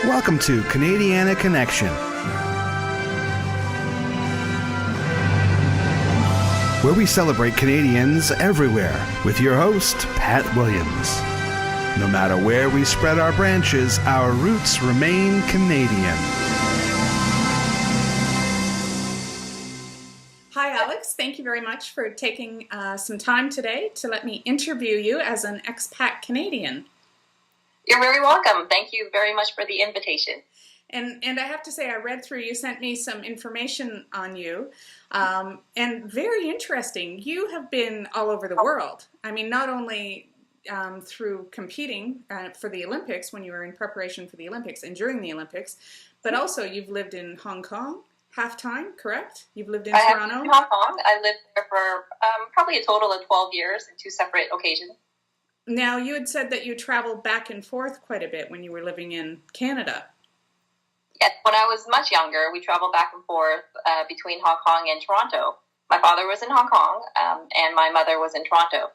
Welcome to Canadiana Connection, where we celebrate Canadians everywhere with your host, Pat Williams. No matter where we spread our branches, our roots remain Canadian. Hi, Alex. Thank you very much for taking some time today to let me interview you as an expat Canadian. You're very welcome. Thank you very much for the invitation. And I have to say, I read through, you sent me some information on you, and very interesting. You have been all over the world. I mean, not only through competing for the Olympics when you were in preparation for the Olympics and during the Olympics, but also you've lived in Hong Kong half-time, correct? You've lived in Toronto? I have lived in Hong Kong. I lived there for probably a total of 12 years in two separate occasions. Now, you had said that you traveled back and forth quite a bit when you were living in Canada. Yes, when I was much younger, we traveled back and forth between Hong Kong and Toronto. My father was in Hong Kong, and my mother was in Toronto.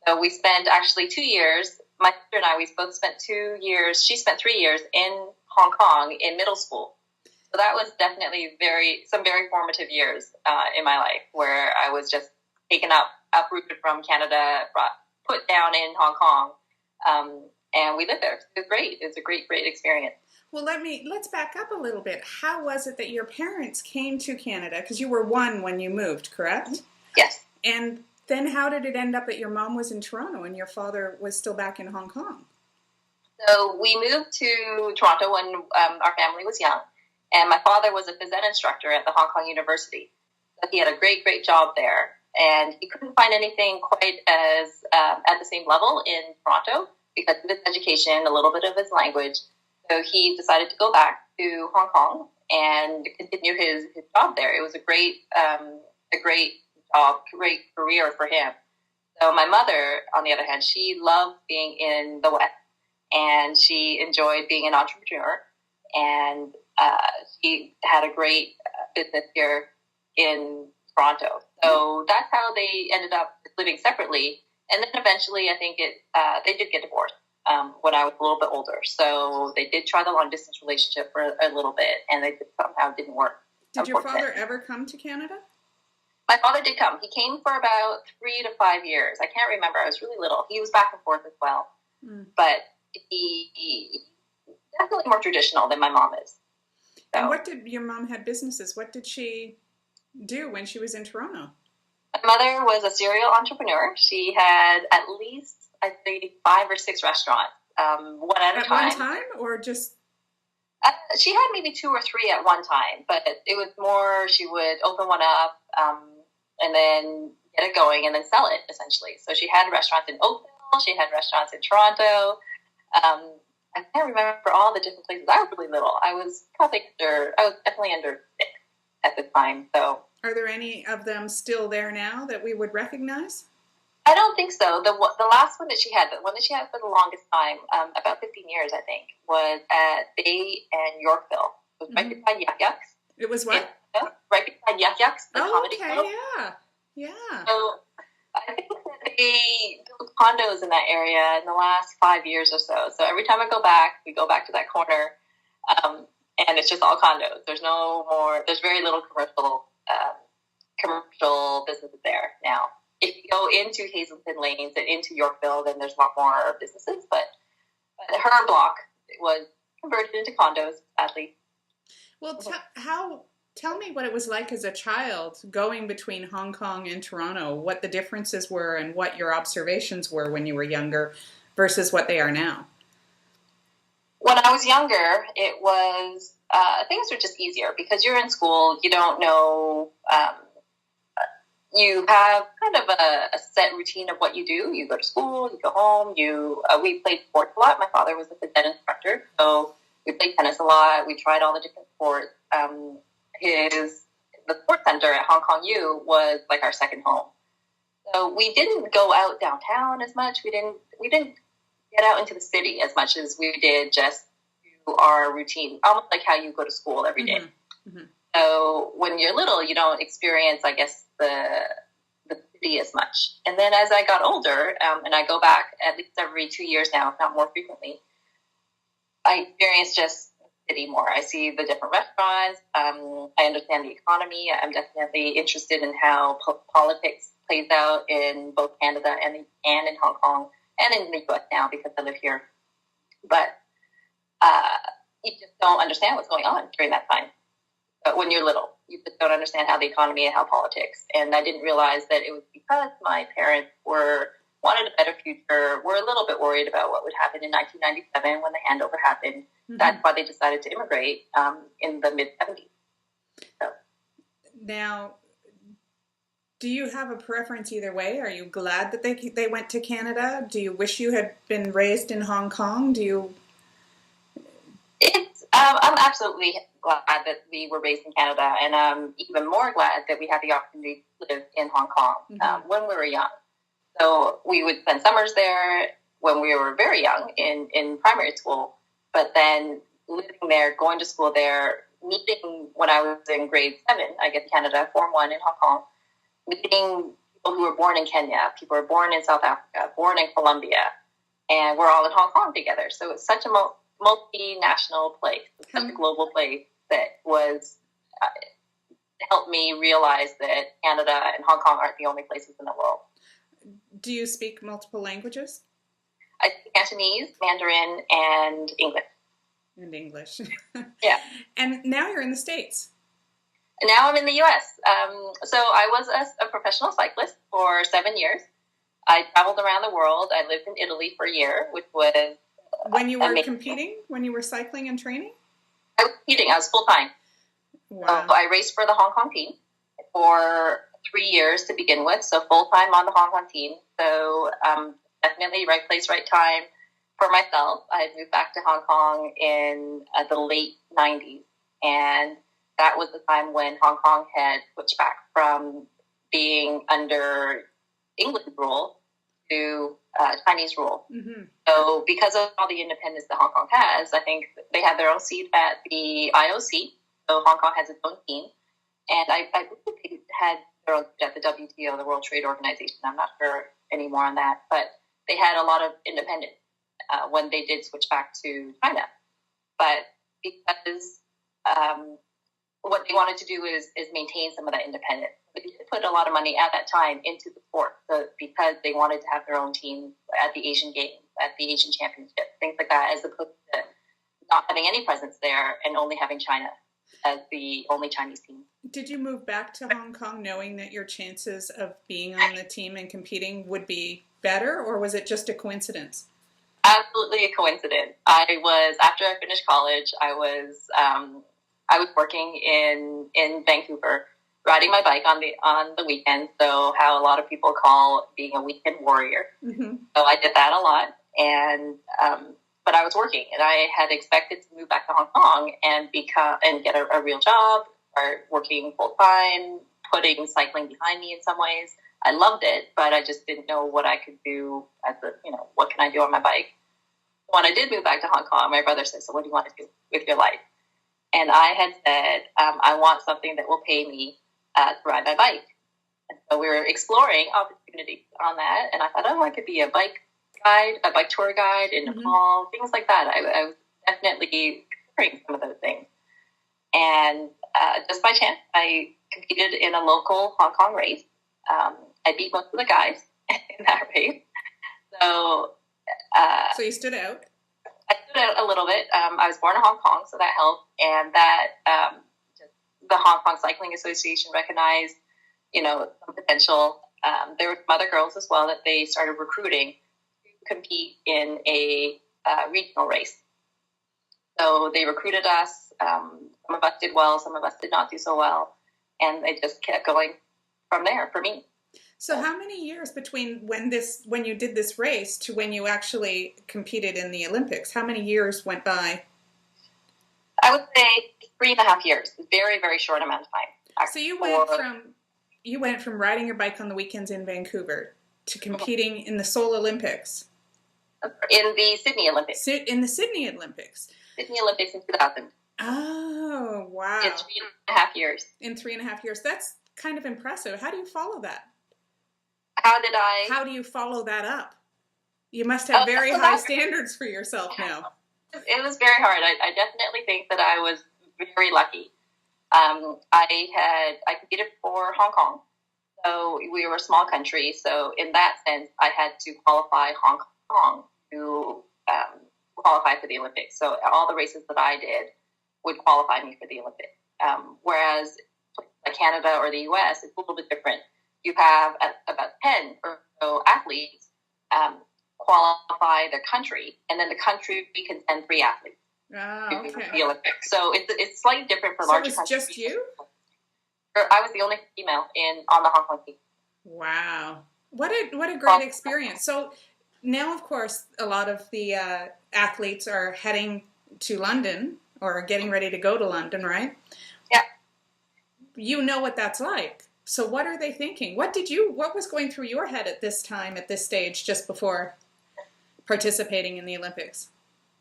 So we spent actually 2 years. My sister and I, we both spent 2 years. She spent 3 years in Hong Kong in middle school. So that was definitely some very formative years in my life, where I was just taken up, uprooted from Canada, put down in Hong Kong, and we lived there. It was great. It was a great experience. Well, let's back up a little bit. How was it that your parents came to Canada? Because you were one when you moved, correct? Yes. And then how did it end up that your mom was in Toronto and your father was still back in Hong Kong? So we moved to Toronto when our family was young, and my father was a phys ed instructor at the Hong Kong University. So he had a great job there. And he couldn't find anything quite as at the same level in Toronto because of his education, a little bit of his language. So he decided to go back to Hong Kong and continue his job there. It was a great job, great career for him. So my mother, on the other hand, she loved being in the West, and she enjoyed being an entrepreneur. And she had a great business here in Toronto. So that's how they ended up living separately. And then eventually, I think they did get divorced when I was a little bit older. So they did try the long distance relationship for a little bit, and they somehow didn't work. Did your father ever come to Canada? My father did come. He came for about 3 to 5 years. I can't remember. I was really little. He was back and forth as well. But he definitely more traditional than my mom is. So. And what did your mom had businesses? What did she do when she was in Toronto? My mother was a serial entrepreneur. She had at least, I think, 5 or 6 restaurants, one at a time. At one time, or just? She had maybe 2 or 3 at one time, but it was more, she would open one up and then get it going and then sell it, essentially. So she had restaurants in Oakville. She had restaurants in Toronto. I can't remember all the different places. I was really little. I was definitely under 6 at the time. So, are there any of them still there now that we would recognize? I don't think so. The last one that she had, the one that she had for the longest time, about 15 years, I think, was at Bay and Yorkville. It was right beside Yuck Yucks. It was what? Right beside Yuck Yucks, the comedy club. Yeah. So I think that they built condos in that area in the last 5 years or so. So every time I go back, we go back to that corner. And it's just all condos. There's very little commercial businesses there now. If you go into Hazleton Lanes and into Yorkville, then there's a lot more businesses. But her block was converted into condos, sadly. Well, tell me what it was like as a child going between Hong Kong and Toronto, what the differences were and what your observations were when you were younger versus what they are now. When I was younger, it was, things were just easier because you're in school, you don't know, you have kind of a set routine of what you do. You go to school, you go home, we played sports a lot. My father was a phys ed instructor, so we played tennis a lot. We tried all the different sports. The sports center at Hong Kong U was like our second home. So we didn't go out downtown as much. We didn't get out into the city as much as we did just do our routine, almost like how you go to school every day. Mm-hmm. So when you're little, you don't experience, I guess, the city as much. And then as I got older, and I go back at least every 2 years now, if not more frequently, I experienced just city more. I see the different restaurants. I understand the economy. I'm definitely interested in how politics plays out in both Canada and in Hong Kong and in the U.S. now because I live here. But you just don't understand what's going on during that time. But when you're little, you just don't understand how the economy and how politics. And I didn't realize that it was because my parents wanted a better future, were a little bit worried about what would happen in 1997 when the handover happened. Mm-hmm. That's why they decided to immigrate in the mid-70s. So. Now, do you have a preference either way? Are you glad that they went to Canada? Do you wish you had been raised in Hong Kong? I'm absolutely glad that we were raised in Canada, and I'm even more glad that we had the opportunity to live in Hong Kong when we were young. So we would spend summers there when we were very young in primary school, but then living there, going to school there, meeting when I was in grade 7, I guess Canada, Form 1 in Hong Kong, meeting people who were born in Kenya, people who were born in South Africa, born in Colombia, and we're all in Hong Kong together. So it's such a multinational place, such a global place that was helped me realize that Canada and Hong Kong aren't the only places in the world. Do you speak multiple languages? I speak Cantonese, Mandarin, and English. And English. Yeah. And now you're in the States. And now I'm in the U.S. So I was a professional cyclist for 7 years. I traveled around the world. I lived in Italy for a year, which was when you were competing? When you were cycling and training? I was competing. I was full-time. Wow. So I raced for the Hong Kong team for 3 years to begin with, so full-time on the Hong Kong team. So definitely right place, right time for myself. I had moved back to Hong Kong in the late 90s, and that was the time when Hong Kong had switched back from being under English rule to Chinese rule. Mm-hmm. So because of all the independence that Hong Kong has, I think they have their own seat at the IOC. So Hong Kong has its own team. And I believe they had their own at the WTO, the World Trade Organization. I'm not sure anymore on that. But they had a lot of independence when they did switch back to China. But because what they wanted to do is maintain some of that independence. They did put a lot of money at that time into the sport because they wanted to have their own team at the Asian Games, at the Asian Championship, things like that, as opposed to not having any presence there and only having China as the only Chinese team. Did you move back to Hong Kong knowing that your chances of being on the team and competing would be better, or was it just a coincidence? Absolutely a coincidence. After I finished college, I was working in Vancouver, riding my bike on the weekends. So how a lot of people call being a weekend warrior. Mm-hmm. So I did that a lot, and but I was working, and I had expected to move back to Hong Kong and get a real job, or working full time, putting cycling behind me in some ways. I loved it, but I just didn't know what I could do what can I do on my bike? When I did move back to Hong Kong, my brother said, "So what do you want to do with your life?" And I had said, I want something that will pay me to ride my bike. And so we were exploring opportunities on that. And I thought, I could be a bike guide, a bike tour guide in Nepal, things like that. I was definitely considering some of those things. And just by chance, I competed in a local Hong Kong race. I beat most of the guys in that race. So you stood out? I stood out a little bit. I was born in Hong Kong, so that helped. And that the Hong Kong Cycling Association recognized, some potential. There were some other girls as well that they started recruiting to compete in a regional race. So they recruited us. Some of us did well, some of us did not do so well. And they just kept going from there for me. So how many years between when you did this race to when you actually competed in the Olympics? How many years went by? I would say 3.5 years. Very, very short amount of time. So you went from riding your bike on the weekends in Vancouver to competing in the Seoul Olympics. In the Sydney Olympics. In the Sydney Olympics. Sydney Olympics in 2000. Oh, wow. In 3.5 years. In 3.5 years. That's kind of impressive. How do you follow that? How do you follow that up? You must have very high standards for yourself now. It was very hard. I definitely think that I was very lucky. I competed for Hong Kong, so we were a small country. So in that sense, I had to qualify Hong Kong to qualify for the Olympics. So all the races that I did would qualify me for the Olympics. Whereas like Canada or the US, it's a little bit different. You have about 10 or so athletes qualify their country, and then the country can send 3 athletes to the Olympics. So it's slightly different for larger countries. So it was just you? I was the only female on the Hong Kong team. Wow. What a great experience. So now, of course, a lot of the athletes are heading to London or getting ready to go to London, right? Yeah. You know what that's like. So what are they thinking? What was going through your head at this time, at this stage, just before participating in the Olympics?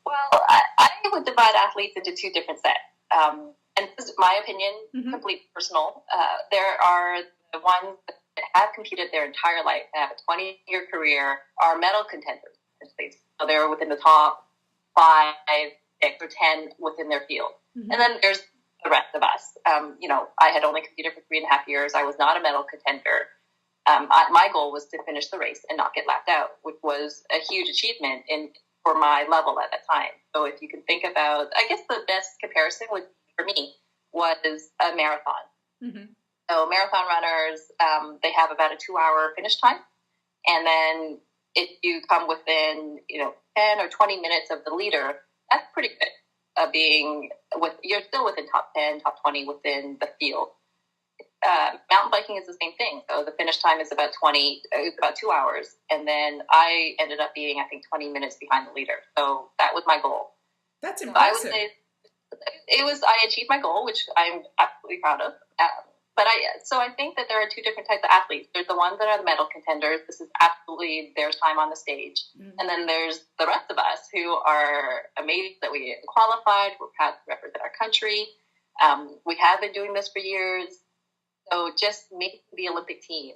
Well, I would divide athletes into 2 different sets. And this is my opinion, completely personal. There are the ones that have competed their entire life, have a 20-year career, are medal contenders. So they're within the top 5, 6, or 10 within their field. And then there's the rest of us. I had only competed for 3.5 years. I was not a medal contender. My goal was to finish the race and not get lapped out, which was a huge achievement for my level at that time. So if you can think about, I guess the best comparison for me was a marathon. So marathon runners, they have about a 2-hour finish time. And then if you come within, 10 or 20 minutes of the leader, that's pretty good. You're still within top 10, top 20 within the field. Mountain biking is the same thing. So the finish time is about 2 hours. And then I ended up being, I think, 20 minutes behind the leader. So that was my goal. That's impressive. I would say I achieved my goal, which I'm absolutely proud of. So I think that there are 2 different types of athletes. There's the ones that are the medal contenders. This is absolutely their time on the stage. And then there's the rest of us who are amazed that we qualified. We're proud to represent our country. We have been doing this for years. So just making the Olympic team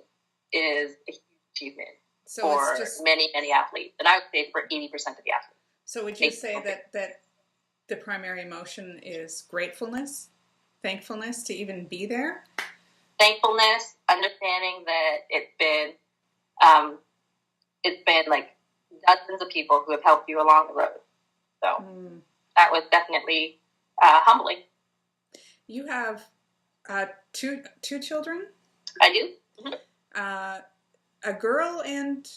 is a huge achievement for many, many athletes. And I would say for 80% of the athletes. So would you say that the primary emotion is gratefulness, thankfulness to even be there? Thankfulness, understanding that it's been like dozens of people who have helped you along the road. So that was definitely humbling. You have two children? I do. A girl and...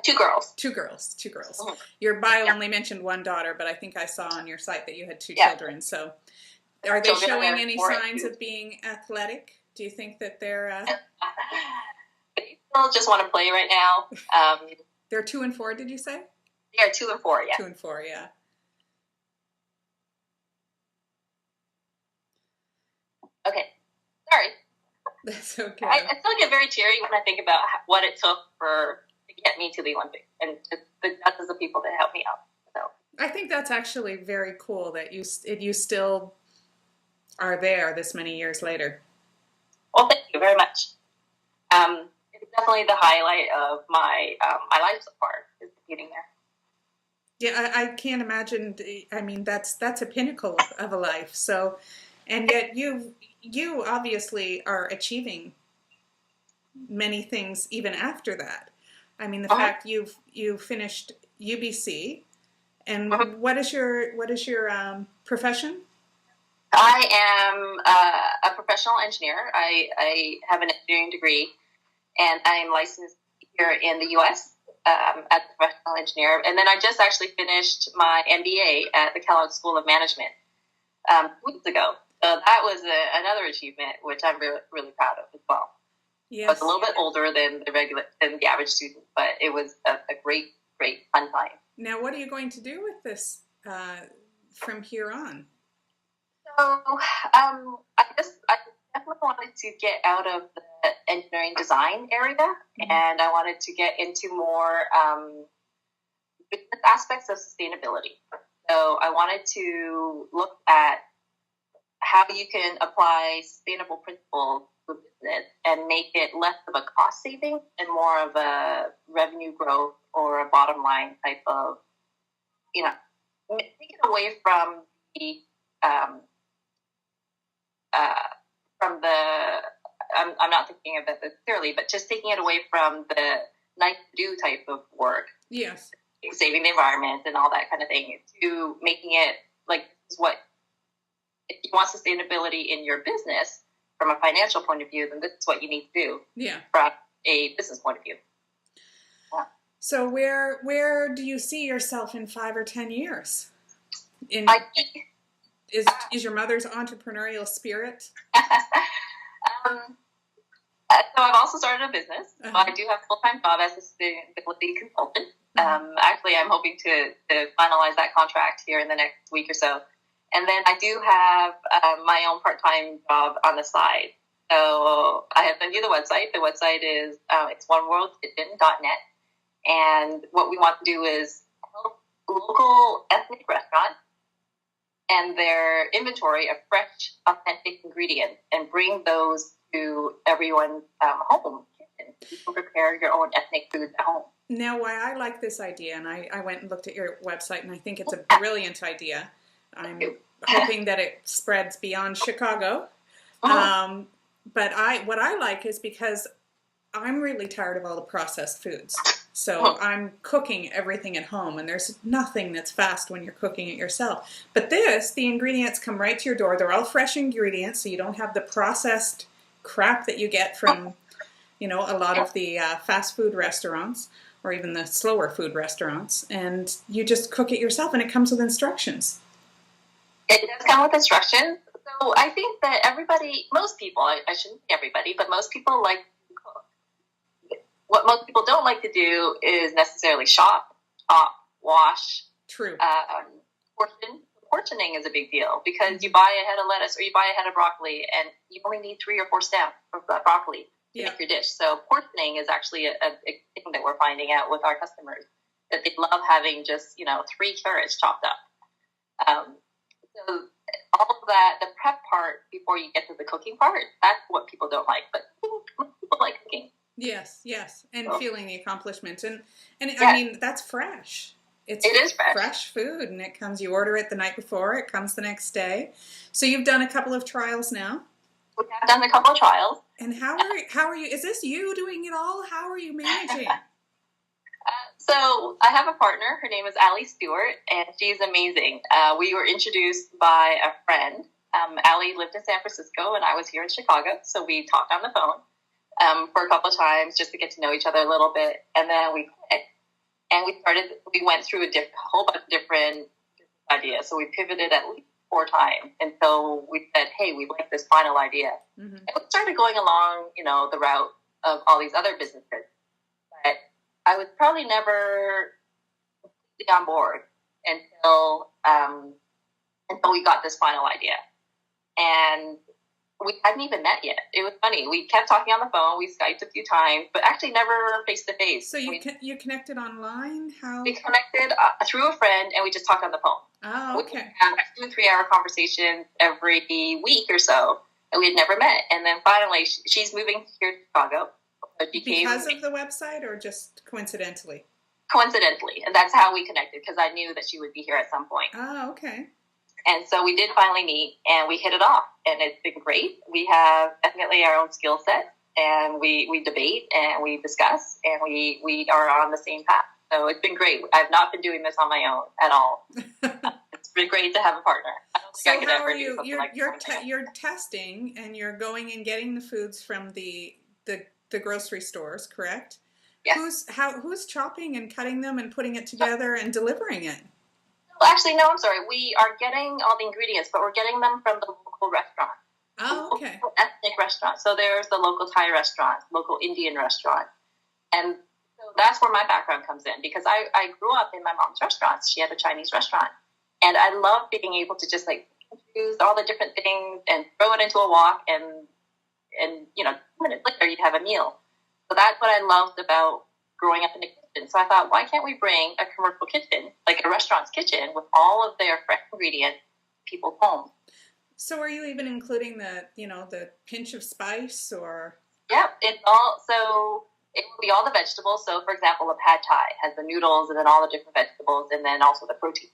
2 girls. 2 girls. Your bio only mentioned 1 daughter, but I think I saw on your site that you had 2 children. So are they showing any signs of being athletic? Do you think that they're... They still just want to play right now. They're 2 and 4, did you say? They are 2 and 4, yeah. 2 and 4, yeah. Okay. Sorry. That's okay. I still get very teary when I think about what it took to get me to the Olympics and the dozens of people that helped me out. So I think that's actually very cool that you still are there this many years later. Well, thank you very much. It's definitely the highlight of my life so far, is competing there. Yeah, I can't imagine. I mean, that's a pinnacle of a life. So, and yet you obviously are achieving many things even after that. I mean, the fact you finished UBC, and what is your profession? I am a professional engineer. I have an engineering degree, and I am licensed here in the U.S. As a professional engineer. And then I just actually finished my MBA at the Kellogg School of Management weeks ago. So that was another achievement, which I'm really, really proud of as well. Yes. I was a little bit older than the average student, but it was a great, great fun time. Now, what are you going to do with this from here on? So, I definitely wanted to get out of the engineering design area, and I wanted to get into more business aspects of sustainability. So I wanted to look at how you can apply sustainable principles to business and make it less of a cost saving and more of a revenue growth or a bottom line type of, take it away um, from the, I'm not thinking of it clearly, but just taking it away from the nice to do type of work. Yes. Saving the environment and all that kind of thing, to making it like, this is what, if you want sustainability in your business from a financial point of view, then this is what you need to do. Yeah. From a business point of view. Yeah. So where do you see yourself in 5 or 10 years? Is your mother's entrepreneurial spirit? So I've also started a business. Uh-huh. So I do have a full-time job as a sustainability consultant. Actually, I'm hoping to finalize that contract here in the next week or so. And then I do have my own part-time job on the side. So I have sent you the website. The website is it's oneworldkitchen.net. And what we want to do is help local ethnic restaurants and their inventory of fresh, authentic ingredients and bring those to everyone's home kitchen. You can prepare your own ethnic foods at home. Now, why I like this idea, and I went and looked at your website, and I think it's a brilliant idea. I'm hoping that it spreads beyond Chicago. Uh-huh. But what I like is because I'm really tired of all the processed foods. So I'm cooking everything at home, and there's nothing that's fast when you're cooking it yourself. But the ingredients come right to your door. They're all fresh ingredients, so you don't have the processed crap that you get from, a lot of the fast food restaurants or even the slower food restaurants. And you just cook it yourself, and it comes with instructions. It does come with instructions. So I think that most people, I shouldn't say everybody, but most people like to cook. What most people don't like to do is necessarily shop, wash. True. Portioning is a big deal because you buy a head of lettuce or you buy a head of broccoli and you only need 3 or 4 stems of broccoli to make your dish. So portioning is actually a thing that we're finding out with our customers, that they love having just, 3 carrots chopped up. So all of that, the prep part before you get to the cooking part, that's what people don't like. But people like cooking. Yes, and feeling the accomplishment, and I mean that's fresh. It is fresh food, and it comes. You order it the night before; it comes the next day. So you've done a couple of trials now. We have done a couple of trials. And how are you? Is this you doing it all? How are you managing? So I have a partner. Her name is Allie Stewart, and she's amazing. We were introduced by a friend. Allie lived in San Francisco, and I was here in Chicago, so we talked on the phone for a couple of times just to get to know each other a little bit, and then we clicked, and we went through a whole bunch of different ideas. So we pivoted at least 4 times until we said, hey, we like this final idea. Mm-hmm. And we started going along, the route of all these other businesses. But I was probably never completely on board until we got this final idea. And we hadn't even met yet. It was funny. We kept talking on the phone. We Skyped a few times, but actually never face-to-face. So you connected online? How? We connected through a friend, and we just talked on the phone. Oh, okay. We had 2 and 3 hour conversations every week or so, and we had never met. And then finally, she's moving here to Chicago. So because of the website, or just coincidentally? Coincidentally, and that's how we connected, because I knew that she would be here at some point. Oh, okay. And so we did finally meet, and we hit it off, and it's been great. We have definitely our own skill set, and we debate, and we discuss, and we are on the same path. So it's been great. I've not been doing this on my own at all. It's been great to have a partner. I don't think I could ever do something like that. You're testing, and you're going and getting the foods from the grocery stores, correct? Yes. Who's chopping and cutting them and putting it together and delivering it? Well, actually, no, I'm sorry. We are getting all the ingredients, but we're getting them from the local restaurant. Oh, okay. Local ethnic restaurant. So there's the local Thai restaurant, local Indian restaurant. And so that's where my background comes in, because I grew up in my mom's restaurants. She had a Chinese restaurant. And I love being able to just choose all the different things and throw it into a wok, and 2 minutes later you have a meal. So that's what I loved about growing up in the kitchen. So I thought, why can't we bring a commercial kitchen, like a restaurant's kitchen, with all of their fresh ingredients to people's homes? So are you even including the pinch of spice, or? Yeah, it's all, so it will be all the vegetables. So for example, a pad thai has the noodles and then all the different vegetables, and then also the protein.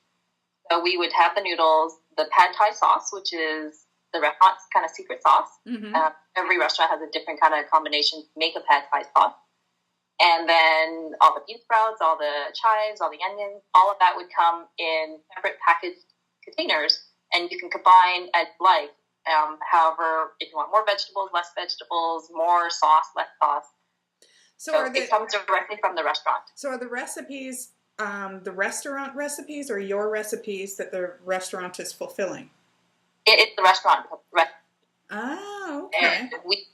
So we would have the noodles, the pad thai sauce, which is the restaurant's kind of secret sauce. Mm-hmm. Every restaurant has a different kind of combination to make a pad thai sauce. And then all the bean sprouts, all the chives, all the onions, all of that would come in separate packaged containers, and you can combine as you like. However, if you want more vegetables, less vegetables, more sauce, less sauce. So it comes directly from the restaurant. So are the recipes the restaurant recipes or your recipes that the restaurant is fulfilling? It's the restaurant. Oh, okay. And we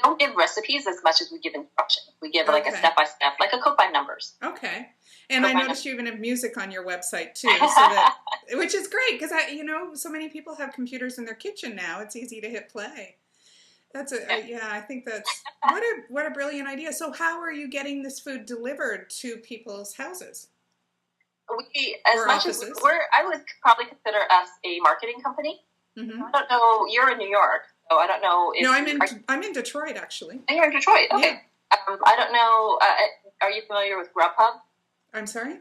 don't give recipes as much as we give instructions. We give like a step-by-step, like a cook by numbers. Okay. And I noticed you even have music on your website too, so that, which is great because so many people have computers in their kitchen now. It's easy to hit play. That's I think that's what a brilliant idea. So how are you getting this food delivered to people's houses? I would probably consider us a marketing company. Mm-hmm. I don't know. You're in New York, so I don't know. No, I'm in Detroit actually. And you're in Detroit. Okay. Yeah. I don't know. Are you familiar with Grubhub? I'm sorry?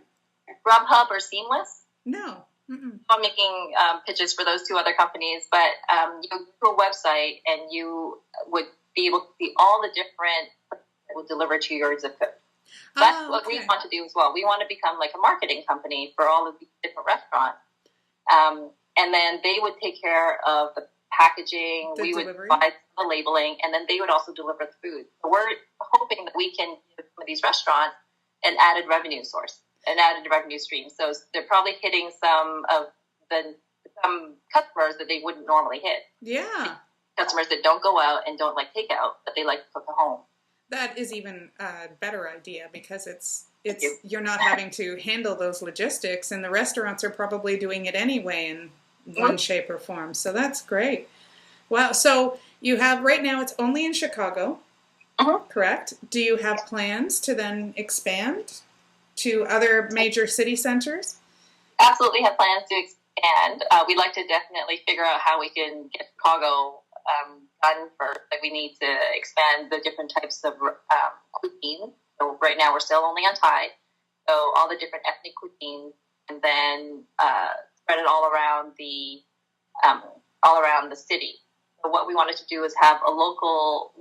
Grubhub or Seamless? No. Mm-mm. I'm making pitches for those two other companies, but you go to a website and you would be able to see all the different that will deliver to your zip code. That's what we want to do as well. We want to become like a marketing company for all of these different restaurants. And then they would take care of the packaging, we would provide the labeling, and then they would also deliver the food. So we're hoping that we can give some of these restaurants an added revenue source, an added revenue stream. So they're probably hitting some customers that they wouldn't normally hit. Yeah. Customers that don't go out and don't like takeout, but they like to cook at home. That is even a better idea because you're not having to handle those logistics, and the restaurants are probably doing it anyway in one shape or form. So that's great. Wow. So you have right now it's only in Chicago, correct? Do you have plans to then expand to other major city centers? Absolutely have plans to expand. We'd like to definitely figure out how we can get Chicago done first. Like we need to expand the different types of cuisine. So right now we're still only on Thai. So all the different ethnic cuisines, and then spread it all around the city. So what we wanted to do is have one local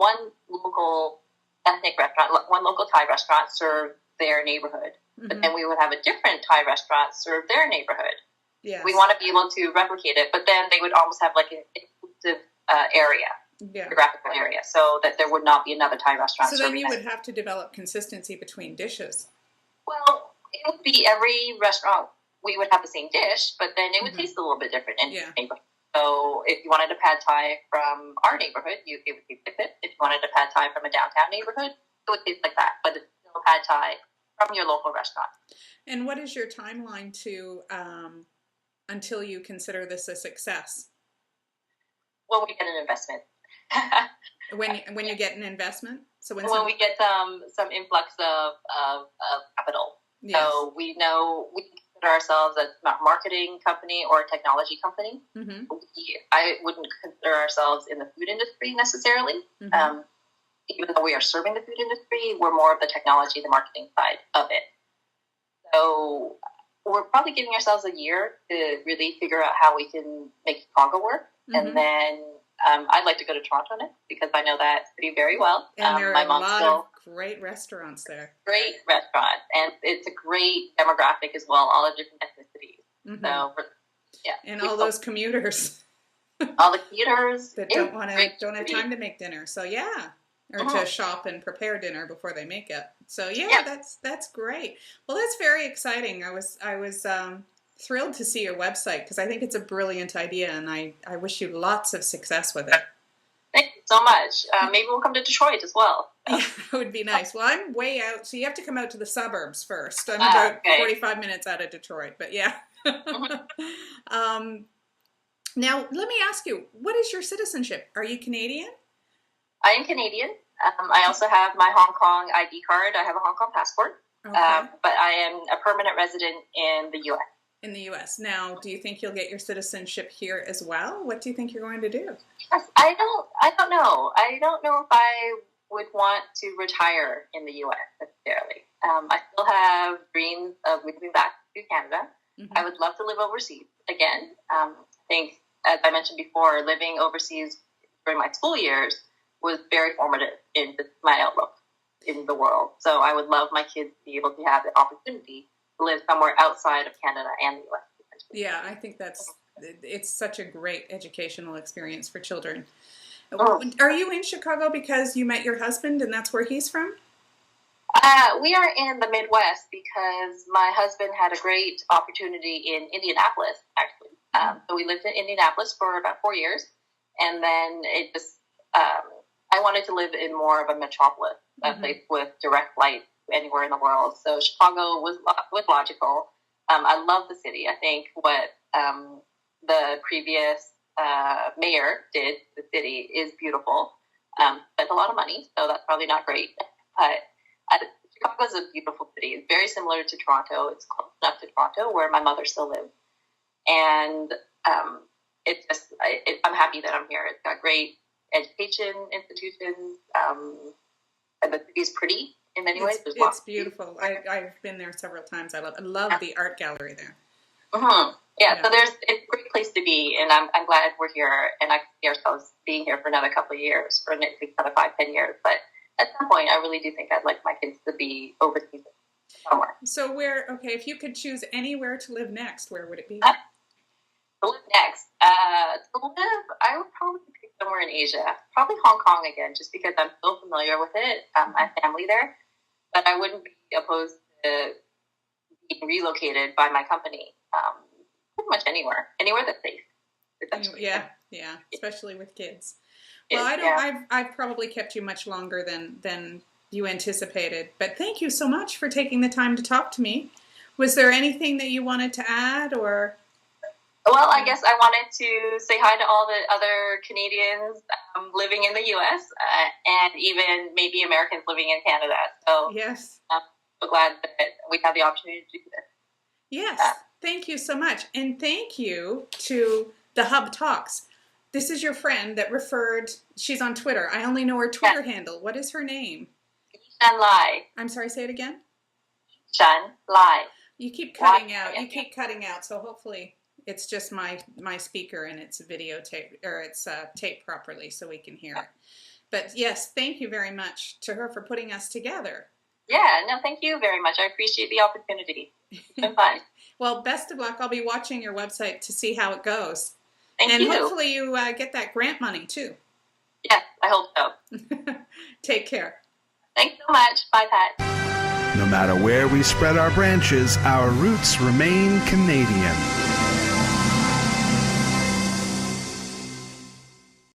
ethnic restaurant, one local Thai restaurant serve their neighborhood. Mm-hmm. But then we would have a different Thai restaurant serve their neighborhood. Yes. We want to be able to replicate it, but then they would almost have like an exclusive geographical area, so that there would not be another Thai restaurant. So then you would have to develop consistency between dishes. Well, it would be every restaurant, we would have the same dish, but then it would taste a little bit different in each neighborhood. So if you wanted a pad thai from our neighborhood, it would taste like this. If you wanted a pad thai from a downtown neighborhood, it would taste like that. But it's still pad thai from your local restaurant. And what is your timeline to until you consider this a success? Well, we get an investment. when you get an investment? So when we get some influx of capital. Yes. So we know we consider ourselves a marketing company or a technology company. Mm-hmm. I wouldn't consider ourselves in the food industry necessarily. Mm-hmm. Even though we are serving the food industry, we're more of the technology, the marketing side of it. So we're probably giving ourselves a year to really figure out how we can make Chicago work. Mm-hmm. And then I'd like to go to Toronto next because I know that city very well. And there are a lot of great restaurants there. Great restaurants. And it's a great demographic as well, all the different ethnicities. Mm-hmm. So, yeah. And all those commuters. All the commuters. that don't have time to make dinner. So, yeah. Or to shop and prepare dinner before they make it. So, that's great. Well, that's very exciting. I was thrilled to see your website because I think it's a brilliant idea, and I wish you lots of success with it. Thank you so much. Maybe we'll come to Detroit as well. Yeah, that would be nice. Well, I'm way out, so you have to come out to the suburbs first. I'm about 45 minutes out of Detroit, but yeah. Now, let me ask you, what is your citizenship? Are you Canadian? I am Canadian. I also have my Hong Kong ID card. I have a Hong Kong passport, but I am a permanent resident in the U.S. In the U.S. Now, do you think you'll get your citizenship here as well? What do you think you're going to do? Yes, I don't know. I don't know if I would want to retire in the U.S. necessarily. I still have dreams of moving back to Canada. I would love to live overseas again. I think, as I mentioned before, living overseas during my school years was very formative in my outlook in the world. So I would love my kids to be able to have the opportunity to live somewhere outside of Canada and the U.S. Yeah, I think it's such a great educational experience for children. Are you in Chicago because you met your husband and that's where he's from? We are in the Midwest because my husband had a great opportunity in Indianapolis, actually. So we lived in Indianapolis for about 4 years, and then I wanted to live in more of a metropolis, a place with direct flight anywhere in the world. So Chicago was logical. I love the city. I think what the previous mayor did, the city, is beautiful. Spent a lot of money, so that's probably not great. But Chicago is a beautiful city. It's very similar to Toronto. It's close enough to Toronto, where my mother still lives. And I'm happy that I'm here. It's got great education institutions. And the city's pretty in many ways. It's beautiful. I've been there several times. I love the art gallery there. Mm-hmm. Yeah, so it's a great place to be, and I'm glad we're here, and I can see ourselves being here for another couple of years, for another 5-10 years. But at some point, I really do think I'd like my kids to be overseas somewhere. So if you could choose anywhere to live next, where would it be? To live next? I would probably pick somewhere in Asia. Probably Hong Kong again, just because I'm so familiar with it. I have family there. But I wouldn't be opposed to being relocated by my company. Pretty much anywhere that's safe. Yeah, especially with kids. Well, I've probably kept you much longer than you anticipated, but thank you so much for taking the time to talk to me. Was there anything that you wanted to add, or? Well, I guess I wanted to say hi to all the other Canadians living in the U.S. And even maybe Americans living in Canada. So yes, I'm so glad that we have the opportunity to do this. Yes, thank you so much, and thank you to the Hub Talks. This is your friend that referred. She's on Twitter. I only know her Twitter handle. What is her name? Shan Lai. I'm sorry, say it again. Shan Lai. You keep cutting out. You keep cutting out. So hopefully it's just my speaker and it's videotape, or it's taped properly so we can hear it. But yes, thank you very much to her for putting us together. Yeah, no, thank you very much. I appreciate the opportunity. It's been fun. Well, best of luck. I'll be watching your website to see how it goes. Thank you. And hopefully you get that grant money too. Yes, I hope so. Take care. Thanks so much. Bye, Pat. No matter where we spread our branches, our roots remain Canadian.